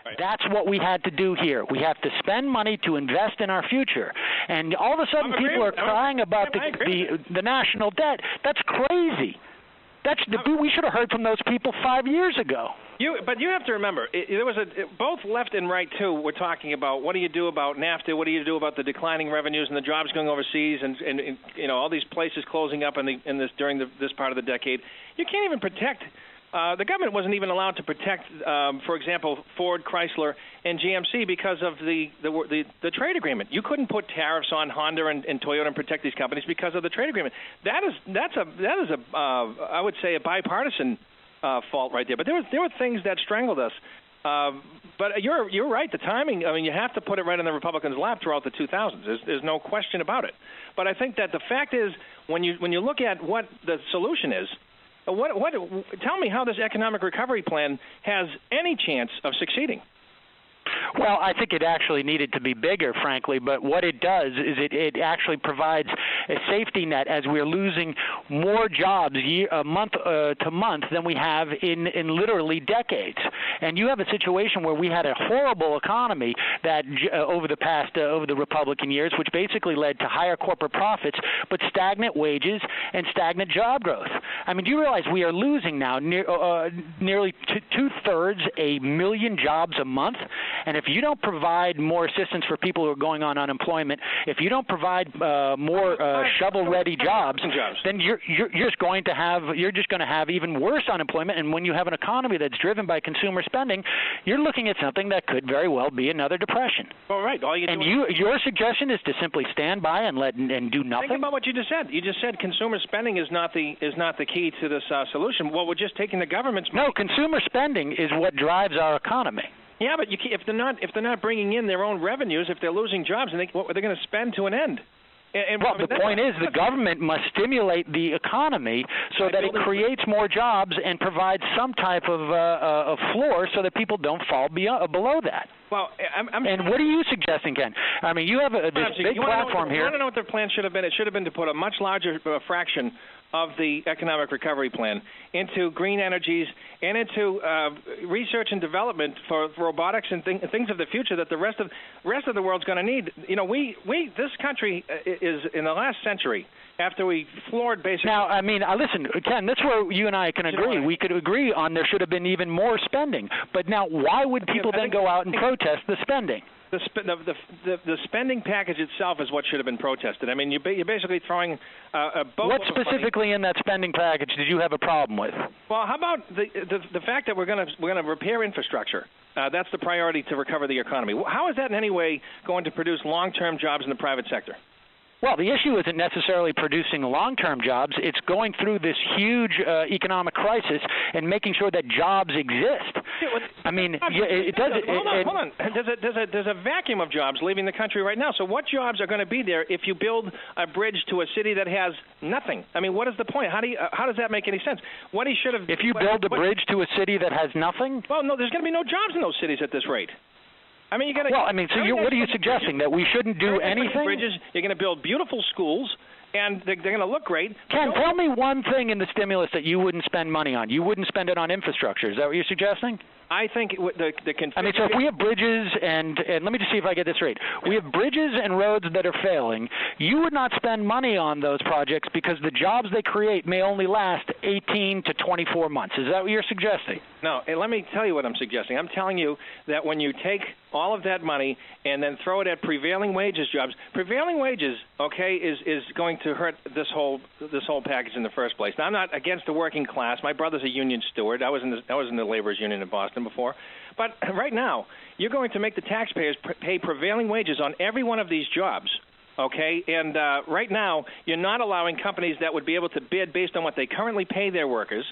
Right. That's what we had to do here. We have to spend money to invest in our future. And all of a sudden people are crying about the national debt. That's crazy. We should have heard from those people 5 years ago. But you have to remember, there was both left and right too were talking about what do you do about NAFTA, what do you do about the declining revenues and the jobs going overseas, and all these places closing up during this part of the decade. You can't even protect. The government wasn't even allowed to protect, for example, Ford, Chrysler, and GMC because of the trade agreement. You couldn't put tariffs on Honda and Toyota and protect these companies because of the trade agreement. That is I would say a bipartisan fault right there. But there were things that strangled us. But you're right. The timing. I mean, you have to put it right in the Republicans' lap throughout the 2000s. There's no question about it. But I think that the fact is, when you look at what the solution is. Tell me how this economic recovery plan has any chance of succeeding. Well, I think it actually needed to be bigger, frankly, but what it does is it actually provides a safety net as we're losing more jobs month to month than we have in literally decades. And you have a situation where we had a horrible economy that over the Republican years, which basically led to higher corporate profits, but stagnant wages and stagnant job growth. I mean, do you realize we are losing now nearly two-thirds a million jobs a month? And if you don't provide more assistance for people who are going on unemployment, if you don't provide more shovel-ready jobs, then you're just going to have even worse unemployment. And when you have an economy that's driven by consumer spending, you're looking at something that could very well be another depression. All right. Your suggestion is to simply stand by and do nothing. Think about what you just said. You just said consumer spending is not the key to this solution. Well, we're just taking the government's money. No, consumer spending is what drives our economy. Yeah, but if they're not bringing in their own revenues, if they're losing jobs, what are they going to spend to an end? The point is the government must stimulate the economy so that it creates more jobs and provides some type of floor so that people don't fall below that. Well, and what are you suggesting, Ken? I mean, you have this big platform here. I want to know what their plan should have been. It should have been to put a much larger fraction of the economic recovery plan into green energies and into research and development for robotics and things of the future that the rest of the world's going to need. This country is in the last century, after we floored basically. Now, I mean, listen, Ken, that's where you and I can agree. We could agree on there should have been even more spending. But now, why would people then go out and protest the spending? The spending package itself is what should have been protested. I mean, you're basically throwing a boatload. What specifically in that spending package did you have a problem with? Well, how about the fact that we're going to repair infrastructure? That's the priority to recover the economy. How is that in any way going to produce long-term jobs in the private sector? Well, the issue isn't necessarily producing long-term jobs. It's going through this huge economic crisis and making sure that jobs exist. I mean, it does. Hold on. There's a vacuum of jobs leaving the country right now. So what jobs are going to be there if you build a bridge to a city that has nothing? I mean, what is the point? How does that make any sense? What he should have. If you build a bridge to a city that has nothing? Well, no, there's going to be no jobs in those cities at this rate. I mean, what are you suggesting? That we shouldn't do anything? Bridges, you're going to build beautiful schools, and they're going to look great. Ken, tell me one thing in the stimulus that you wouldn't spend money on. You wouldn't spend it on infrastructure. Is that what you're suggesting? I think I mean, so if we have bridges and let me just see if I get this right. We have bridges and roads that are failing. You would not spend money on those projects because the jobs they create may only last 18 to 24 months. Is that what you're suggesting? No, and let me tell you what I'm suggesting. I'm telling you that when you take all of that money and then throw it at prevailing wages jobs, prevailing wages, okay, is going to hurt this whole package in the first place. Now, I'm not against the working class. My brother's a union steward. I was in the laborers union in Boston before. But right now, you're going to make the taxpayers pay prevailing wages on every one of these jobs. Okay, and right now, you're not allowing companies that would be able to bid based on what they currently pay their workers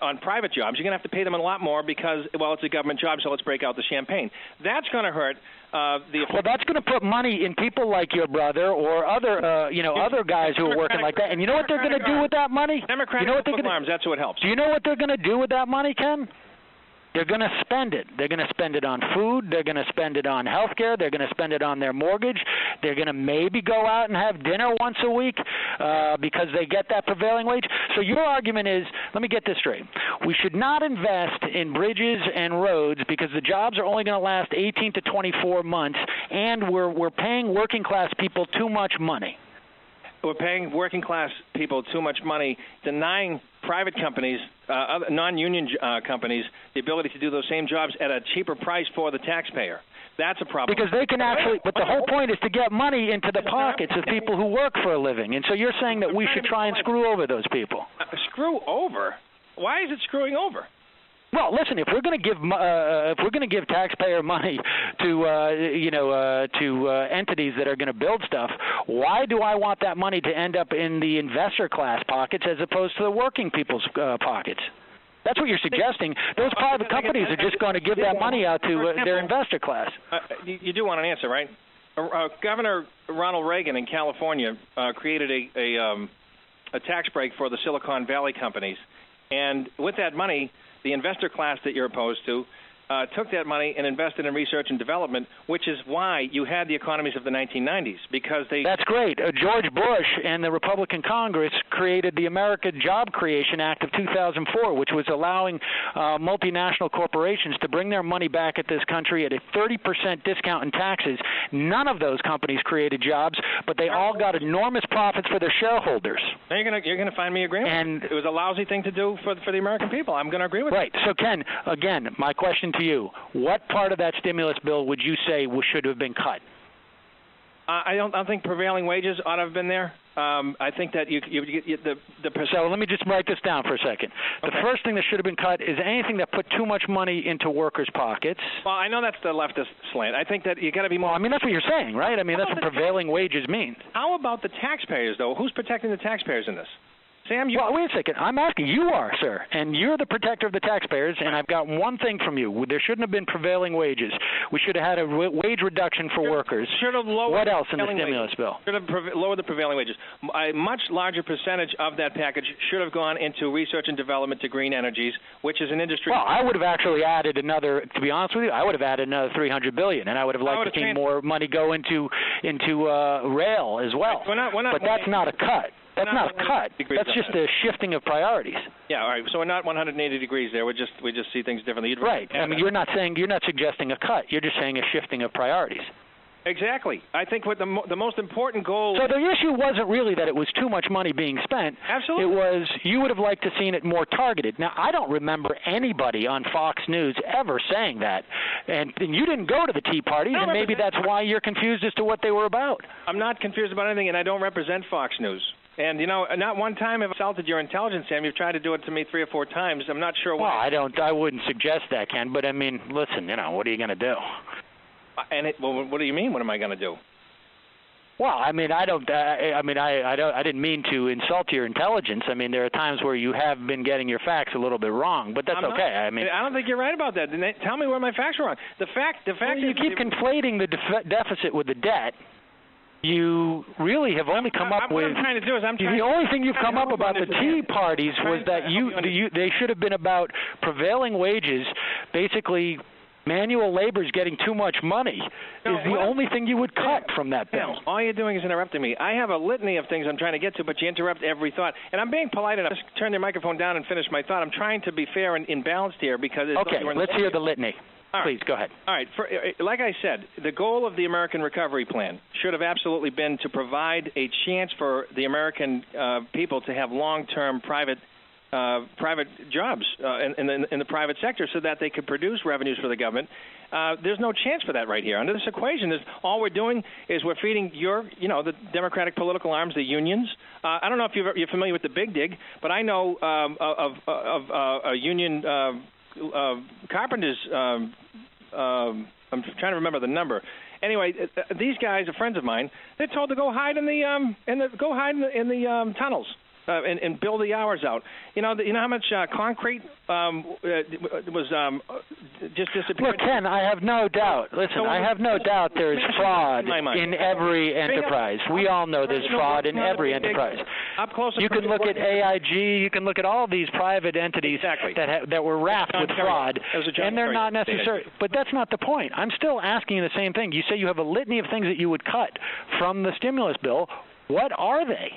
on private jobs. You're going to have to pay them a lot more because, well, it's a government job, so let's break out the champagne. That's going to hurt Well, that's going to put money in people like your brother or other, other guys who are working like that. And you know what they're going to do with that money? Democratic arms, that's what helps. Do you know what they're going to do with that money, Ken? They're going to spend it. They're going to spend it on food. They're going to spend it on health care. They're going to spend it on their mortgage. They're going to maybe go out and have dinner once a week because they get that prevailing wage. So your argument is, let me get this straight. We should not invest in bridges and roads because the jobs are only going to last 18 to 24 months, and we're paying working-class people too much money. We're paying working-class people too much money, denying private companies, other non-union companies, the ability to do those same jobs at a cheaper price for the taxpayer. That's a problem. Because they can actually, but the whole point is to get money into the pockets of people who work for a living. And so you're saying that we should try and screw over those people. Screw over? Why is it screwing over? Well, listen. If we're going to give taxpayer money to entities that are going to build stuff, why do I want that money to end up in the investor class pockets as opposed to the working people's pockets? That's what you're suggesting. Those private companies are just going to give that money out to their investor class. You do want an answer, right? Governor Ronald Reagan in California created a tax break for the Silicon Valley companies, and with that money, the investor class that you're opposed to took that money and invested in research and development, which is why you had the economies of the 1990s, because they... That's great. George Bush and the Republican Congress created the America Job Creation Act of 2004, which was allowing multinational corporations to bring their money back at this country at a 30% discount in taxes. None of those companies created jobs, but they all got enormous profits for their shareholders. Now you're gonna find me agreeing. And it was a lousy thing to do for the American people. I'm going to agree with right. So, Ken, again, my question to you, what part of that stimulus bill would you say should have been cut? I don't think prevailing wages ought to have been there. I think that So let me just write this down for a second. The first thing that should have been cut is anything that put too much money into workers' pockets. Well, I know that's the leftist slant. I think that you got to be more... Well, I mean, that's what you're saying, right? I mean, that's what prevailing wages means. How about the taxpayers, though? Who's protecting the taxpayers in this? Sam, Well, wait a second. I'm asking. You are, sir, and you're the protector of the taxpayers, and I've got one thing from you. There shouldn't have been prevailing wages. We should have had a wage reduction for workers. Should have lowered what else in the stimulus bill? Should have lowered the prevailing wages. A much larger percentage of that package should have gone into research and development to green energies, which is an industry... Well, I would have actually added another, to be honest with you, I would have added another $300 billion, and I would have liked to see more money go into rail as well. But that's not a cut. That's not a cut. That's just a shifting of priorities. Yeah, all right. So we're not 180 degrees there. We just see things differently. Right. I mean, you're not suggesting a cut. You're just saying a shifting of priorities. Exactly. I think what the most important goal... So the issue wasn't really that it was too much money being spent. Absolutely. It was you would have liked to have seen it more targeted. Now, I don't remember anybody on Fox News ever saying that. And you didn't go to the Tea Parties, and maybe that's why you're confused as to what they were about. I'm not confused about anything, and I don't represent Fox News. And, not one time have I insulted your intelligence, Sam. You've tried to do it to me 3 or 4 times. I'm not sure why. Well, I wouldn't suggest that, Ken. But, I mean, listen, what are you going to do? What do you mean, what am I going to do? Well, I mean, I didn't mean to insult your intelligence. I mean, there are times where you have been getting your facts a little bit wrong, but that's okay. I mean, I don't think you're right about that. Tell me where my facts are wrong. The fact well, you keep conflating the deficit with the debt. You really have only come up with... What I'm trying to do is the only thing you've come up about the Tea Parties was that they should have been about prevailing wages, basically manual labor's getting too much money is the only thing you would cut from that bill. All you're doing is interrupting me. I have a litany of things I'm trying to get to, but you interrupt every thought. And I'm being polite enough. Just turn your microphone down and finish my thought. I'm trying to be fair and balanced here because... Okay, let's hear the litany. Please, go ahead. All right. Like I said, the goal of the American Recovery Plan should have absolutely been to provide a chance for the American people to have long-term private jobs in the private sector so that they could produce revenues for the government. There's no chance for that right here. Under this equation, all we're doing is we're feeding the Democratic political arms, the unions. I don't know if you're familiar with the Big Dig, but I know of a union carpenters. I'm trying to remember the number. Anyway, these guys are friends of mine. They're told to go hide in the tunnels. and bill the hours out. You know how much concrete was just disappeared? Look, Ken, I have no doubt. Listen, I have no doubt there is fraud in every enterprise. We all know there's fraud in every enterprise. You can look at AIG. You can look at all these private entities that were wrapped with fraud, and they're not necessary. But that's not the point. I'm still asking you the same thing. You say you have a litany of things that you would cut from the stimulus bill. What are they?